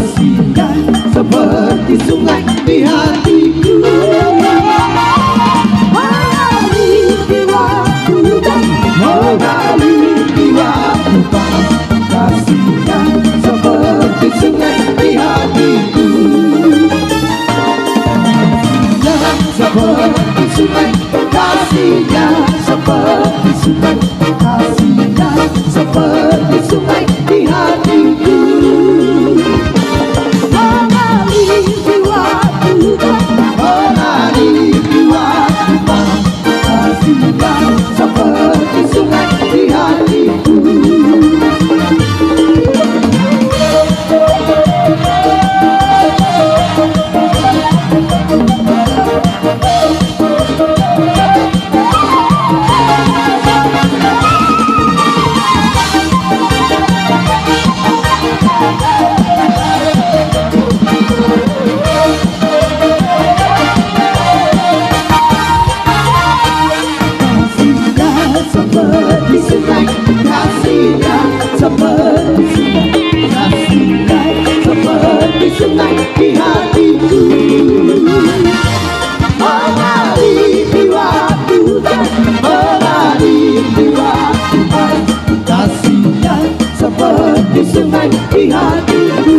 kasihnya seperti sungai di hatiku. Mengalir di waktu dan mengalir di waktu panas, kasihnya seperti sungai di hatiku. Seperti sungai, kasihnya seperti sungai, kasihnya seperti sungai di hatiku. Mengalir di waktu dan mengalir di waktu panas, kasihnya seperti sungai di hatiku. Seperti sungai di hatiku. Mengalir di waktu dan mengalir di waktu panas, kasihnya seperti sungai di hatiku.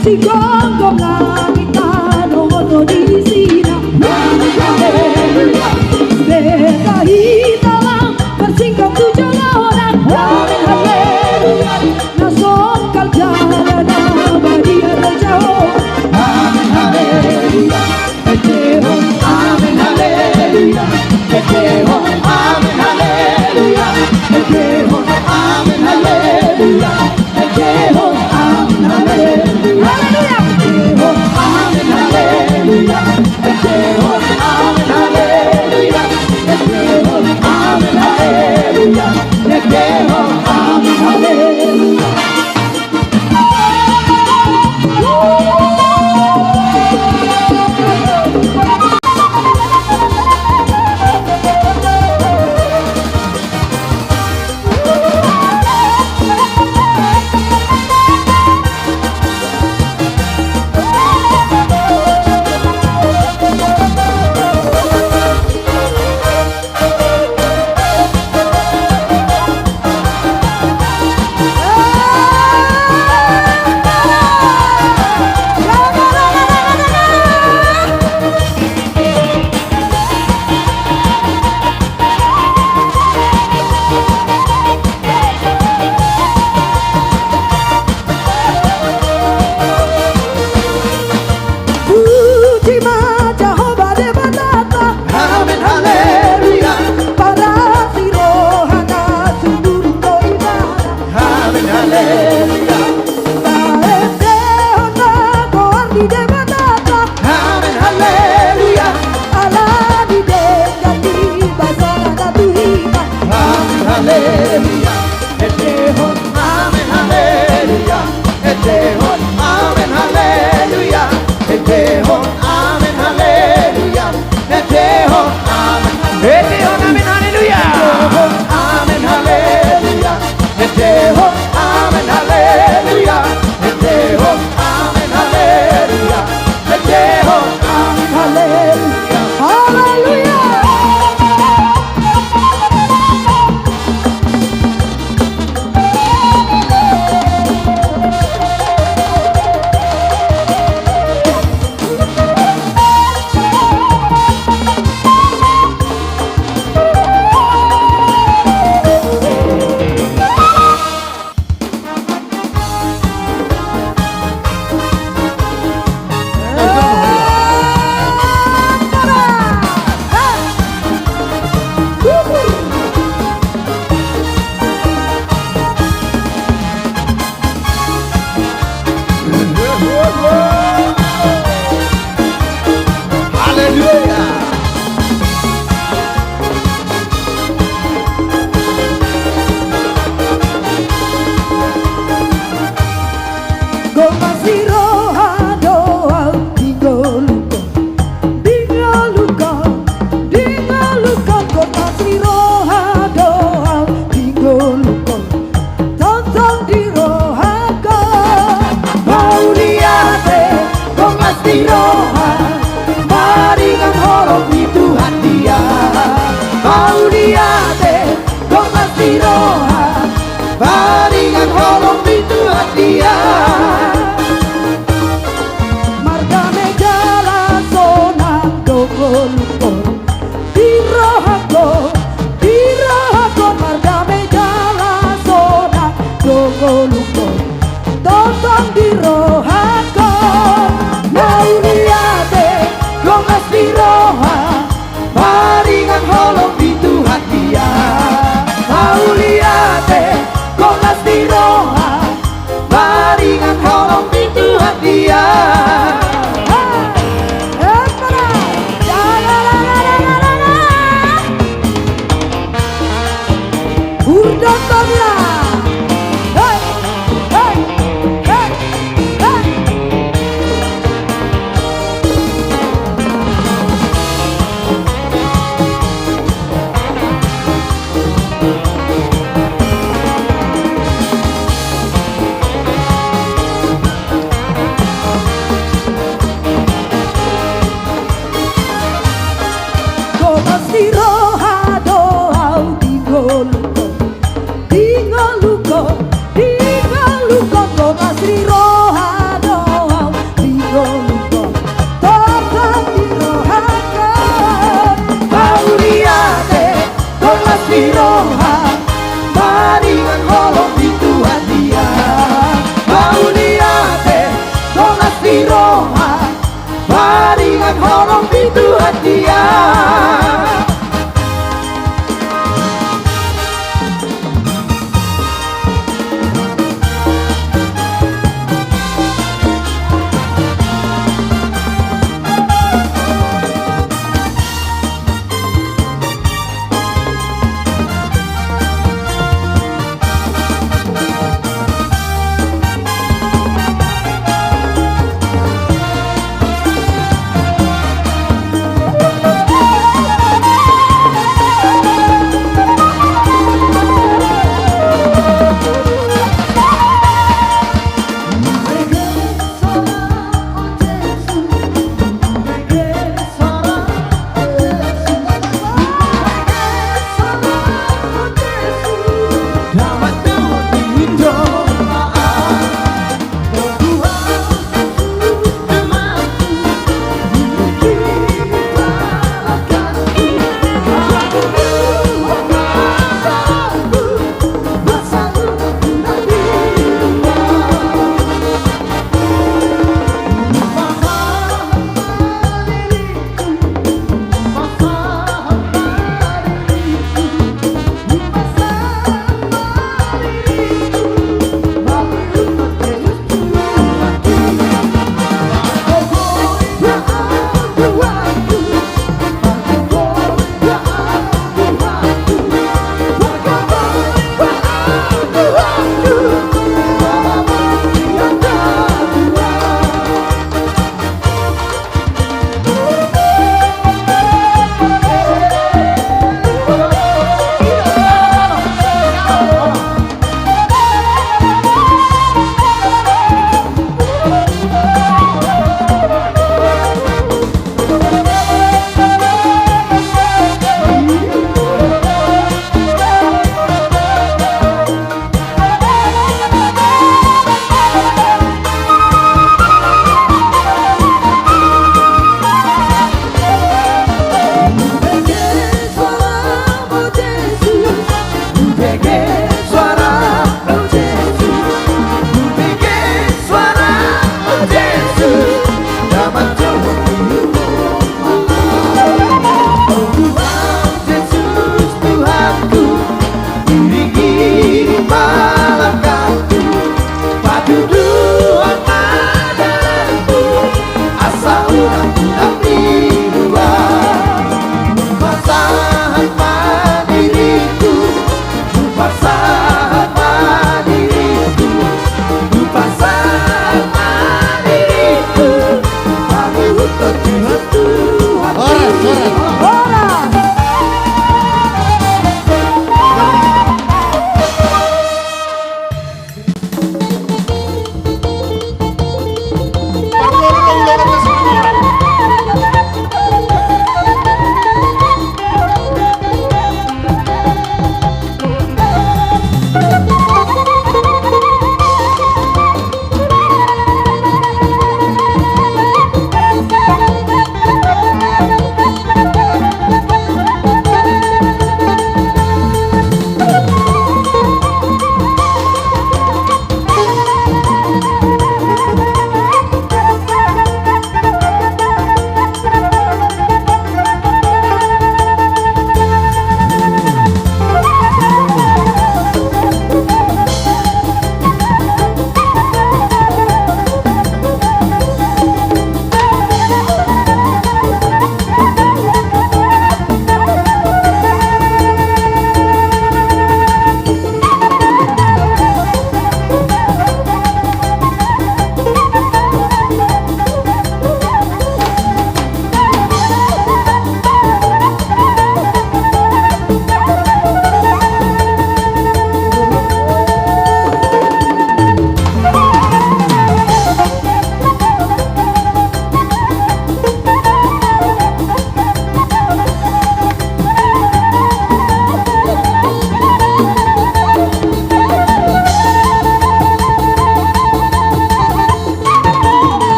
Si gonggong langit ano di sini, haleluya. Beta hitalang bersingkap tujuh orang, haleluya. Nason kaljalan abadi terjauh, amin haleluya. Eteho, amin haleluya. Eteho, amin haleluya. Eteho, amin haleluya. Eteho, amin haleluya. Haleluya. dia. Siroha, maringan holong di Tuhan dia. Mauliate, dolas siroha, maringan holong di Tuhan dia.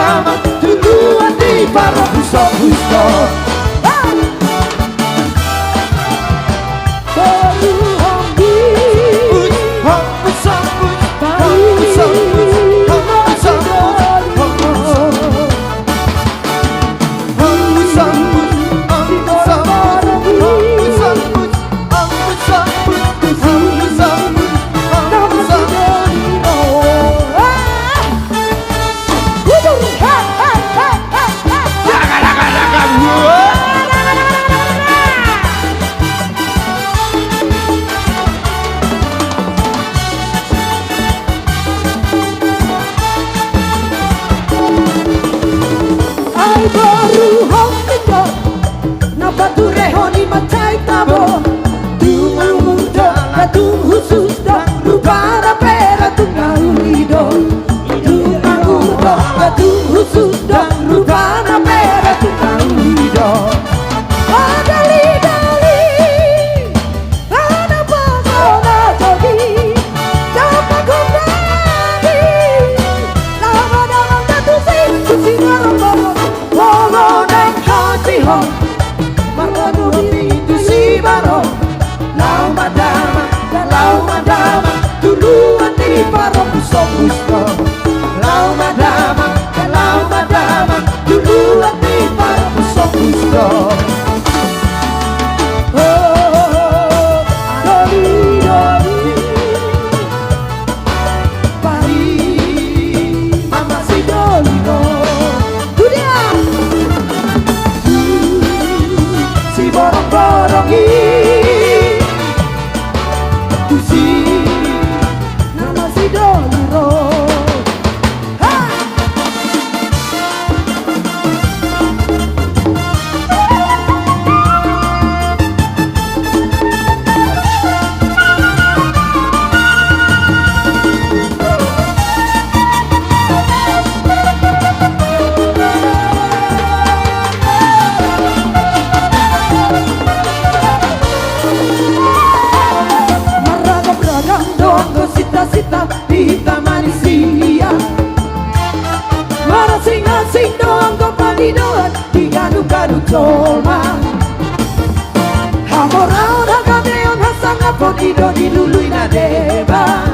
damang duluan di para buso-buso. Baru hobi Hong buso-buso, hong buso-buso, hong buso-buso, hong buso-buso. Hong buso-buso, hong buso-buso, hong buso-buso, hong buso-buso, hong buso-buso, hong buso-buso. Ai baru hong tinggal napa turehoni macai tabo Tumang muda katung khusus dan rupana pera tunggal lido Tumang muda katung khusus dan rupana pera tunggal lido Dali-dali Ana pasona jogi Japa kembali Lama-lama tatu sing ngarang-ngarang Wolo neng hati hong Marwadu itu si barong Lau madama Duluan di parong buso-buso Lau madama Duluan di parong buso-buso Oh, doli-doli Pari Mama si dolino Dunia Si borong-borongi Tu si Nama si dolino Ha! Maragam-ragam doang sita-sita di taman sia Marasing-asing doang padidoan di gadu-gadu colma Hamorau nagadeon hasang apon ido di lului nadeba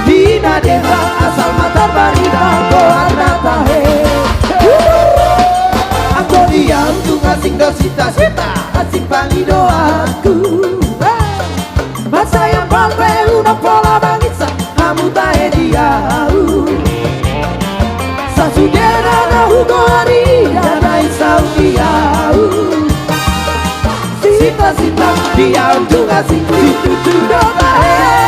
Di nadeba asal mata barida ko arnatahe Aku diam tu ngasing do sita-sita Asing palido aku Masa yang palpe una pola bangsa Kamu tahe diau Sasugera na hugo hari Dana isau diau Sita-sita diam tu ngasing situ tu do tahe